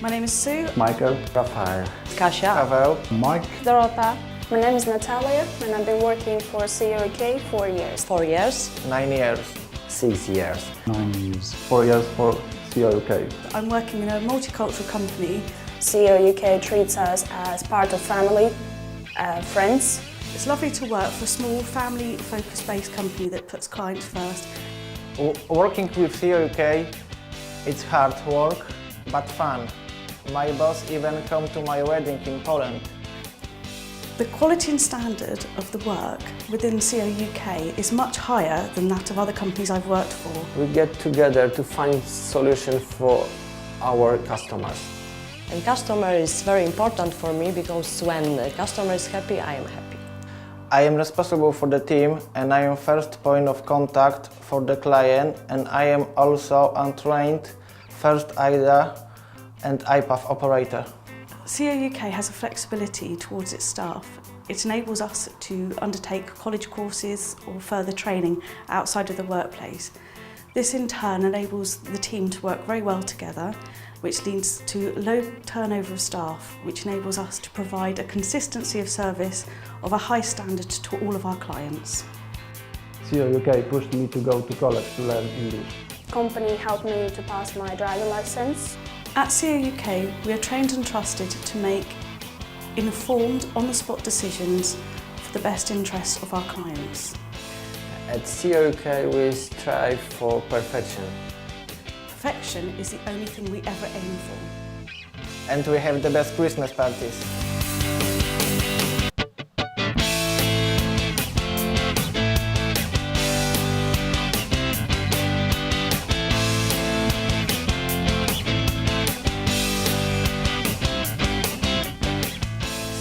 My name is Sue. Michael. Rafael. Kasia. Paweł. Mike. Dorota. My name is Natalia and I've been working for COUK 4 years. 4 years. 9 years. 6 years. 9 years. 4 years for COUK. I'm working in a multicultural company. COUK treats us as part of family, friends. It's lovely to work for a small family focus-based company that puts clients first. Working with COUK, it's hard work, but fun. My boss even come to my wedding in Poland. The quality and standard of the work within COUK is much higher than that of other companies I've worked for. We get together to find solution for our customers. And customer is very important for me because when the customer is happy, I am happy. I am responsible for the team and I am first point of contact for the client, and I am also untrained first AIDA and iPath operator. COUK has a flexibility towards its staff. It enables us to undertake college courses or further training outside of the workplace. This in turn enables the team to work very well together, which leads to low turnover of staff, which enables us to provide a consistency of service of a high standard to all of our clients. COUK pushed me to go to college to learn English. The company helped me to pass my driving license. At COUK, we are trained and trusted to make informed, on-the-spot decisions for the best interests of our clients. At COUK, we strive for perfection. Perfection is the only thing we ever aim for. And we have the best Christmas parties.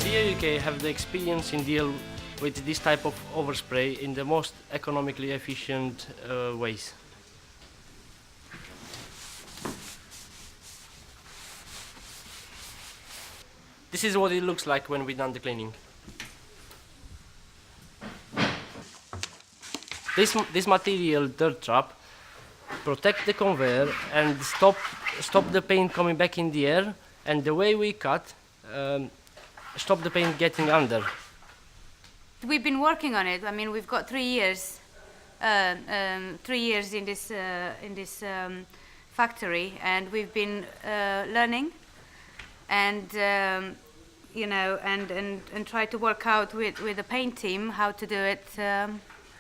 COUK have the experience in deal with this type of overspray in the most economically efficient ways. This is what it looks like when we done the cleaning. This material, dirt trap, protect the conveyor and stop the paint coming back in the air, and the way we cut, stop the paint getting under. We've been working on it. I mean, we've got 3 years, 3 years in this factory, and we've been learning, and you know, and try to work out with the paint team how to do it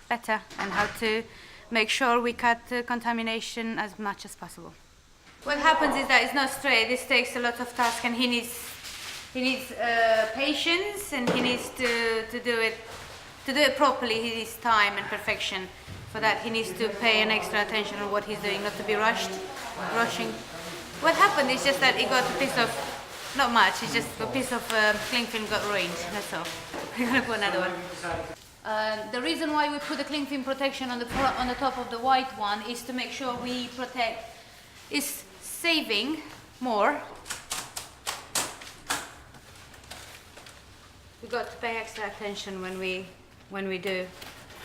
better and how to make sure we cut contamination as much as possible. What happens is that it's not straight. This takes a lot of task, and he needs patience, and he needs to do it properly. He needs time and perfection. For that, he needs to pay an extra attention on what he's doing, not to be rushing. What happened is just that he got a piece of, not much, it's just a piece of cling film got ruined, that's all. We're gonna put another one. The reason why we put the cling film protection on the top of the white one is to make sure we protect, is saving more. We've got to pay extra attention when we do,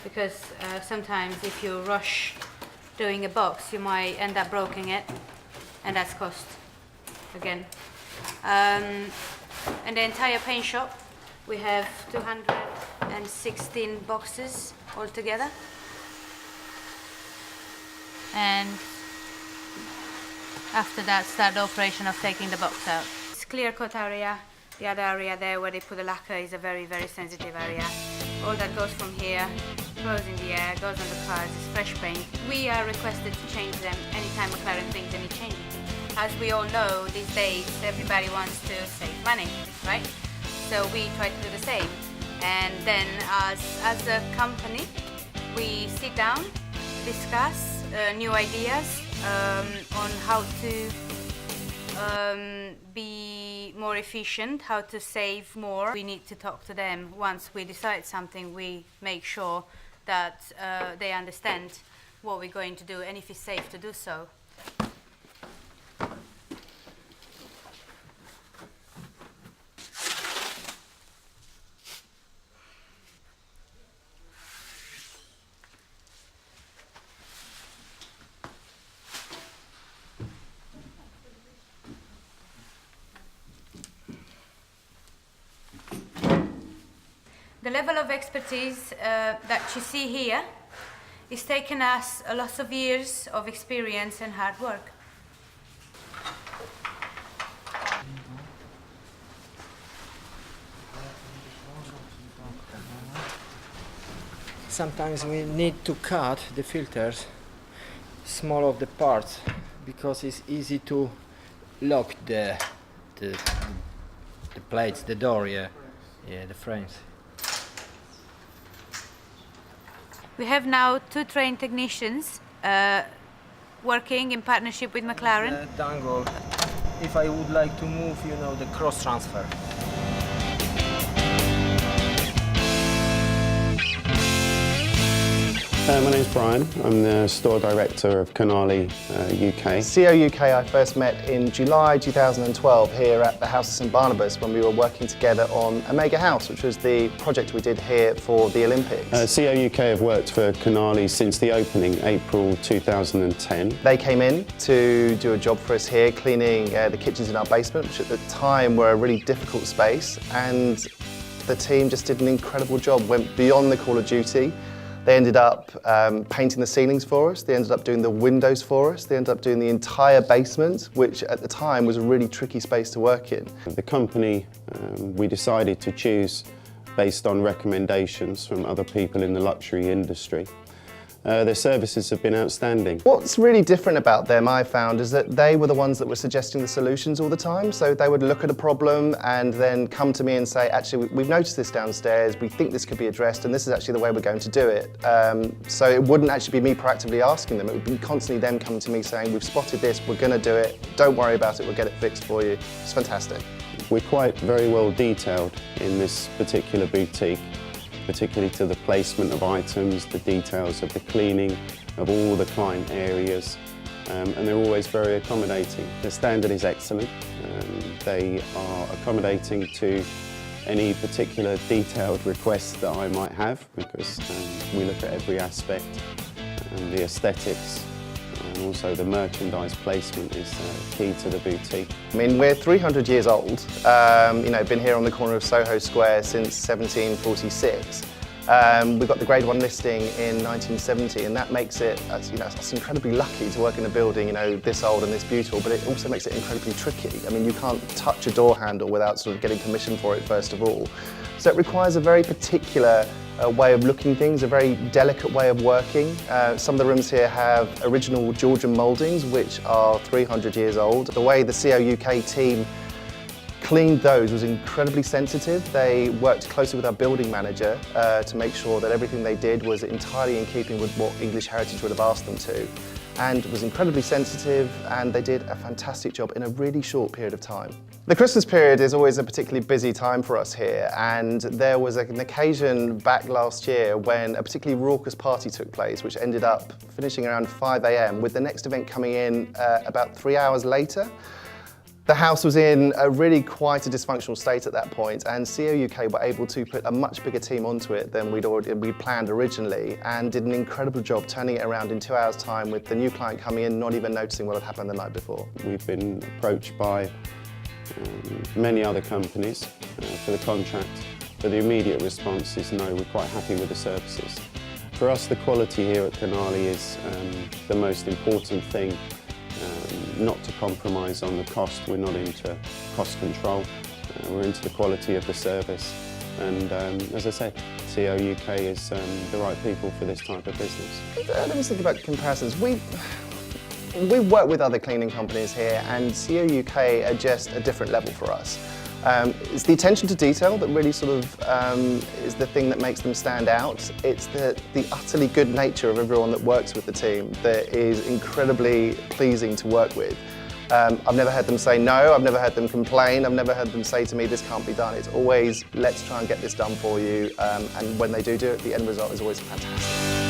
because sometimes if you rush doing a box, you might end up breaking it, and that's cost again. And the entire paint shop, we have 216 boxes altogether, and after that start the operation of taking the box out. It's clear coat area. The other area there where they put the lacquer is a very, very sensitive area. All that goes from here, goes in the air, goes on the cars, it's fresh paint. We are requested to change them anytime McLaren brings any change. As we all know, these days everybody wants to save money, right? So we try to do the same. And then as a company, we sit down, discuss new ideas on how to be more efficient, how to save more. We need to talk to them. Once we decide something, we make sure that they understand what we're going to do and if it's safe to do so. The level of expertise that you see here is taken us a lot of years of experience and hard work. Sometimes we need to cut the filters, small of the parts, because it's easy to lock the plates, the door, the frames. We have now 2 trained technicians working in partnership with McLaren. Dangle, if I would like to move, the cross transfer. My name's Brian. I'm the store director of Canali UK. COUK I first met in July 2012 here at the House of St Barnabas when we were working together on a mega house, which was the project we did here for the Olympics. COUK have worked for Canali since the opening, April 2010. They came in to do a job for us here, cleaning the kitchens in our basement, which at the time were a really difficult space, and the team just did an incredible job, went beyond the call of duty. They ended up painting the ceilings for us, they ended up doing the windows for us, they ended up doing the entire basement, which at the time was a really tricky space to work in. The company we decided to choose based on recommendations from other people in the luxury industry. Their services have been outstanding. What's really different about them, I found, is that they were the ones that were suggesting the solutions all the time. So they would look at a problem and then come to me and say, actually, we've noticed this downstairs, we think this could be addressed, and this is actually the way we're going to do it. So it wouldn't actually be me proactively asking them, it would be constantly them coming to me saying, we've spotted this, we're going to do it, don't worry about it, we'll get it fixed for you. It's fantastic. We're quite very well detailed in this particular boutique, particularly to the placement of items, the details of the cleaning of all the client areas, and they're always very accommodating. The standard is excellent. They are accommodating to any particular detailed requests that I might have, because we look at every aspect, and the aesthetics and also the merchandise placement is key to the boutique. I mean, we're 300 years old, been here on the corner of Soho Square since 1746. We got the Grade 1 listing in 1970, and that makes it, it's incredibly lucky to work in a building, this old and this beautiful, but it also makes it incredibly tricky. I mean, you can't touch a door handle without sort of getting permission for it first of all. So it requires a very particular way of looking things, a very delicate way of working. Some of the rooms here have original Georgian mouldings, which are 300 years old. The way the COUK team cleaned those was incredibly sensitive. They worked closely with our building manager to make sure that everything they did was entirely in keeping with what English Heritage would have asked them to, and was incredibly sensitive, and they did a fantastic job in a really short period of time. The Christmas period is always a particularly busy time for us here, and there was an occasion back last year when a particularly raucous party took place, which ended up finishing around 5 AM, with the next event coming in about 3 hours later. The house was in a really quite a dysfunctional state at that point, and COUK were able to put a much bigger team onto it than we'd planned originally, and did an incredible job turning it around in 2 hours' time, with the new client coming in not even noticing what had happened the night before. We've been approached by many other companies for the contract, but the immediate response is no, we're quite happy with the services. For us, the quality here at Canali is the most important thing. Not to compromise on the cost. We're not into cost control. We're into the quality of the service. And as I say, COUK is the right people for this type of business. Let me think about comparisons. We work with other cleaning companies here, and COUK are just a different level for us. It's the attention to detail that really sort of is the thing that makes them stand out. It's the utterly good nature of everyone that works with the team that is incredibly pleasing to work with. I've never heard them say no, I've never heard them complain, I've never heard them say to me, this can't be done. It's always, let's try and get this done for you. And when they do it, the end result is always fantastic.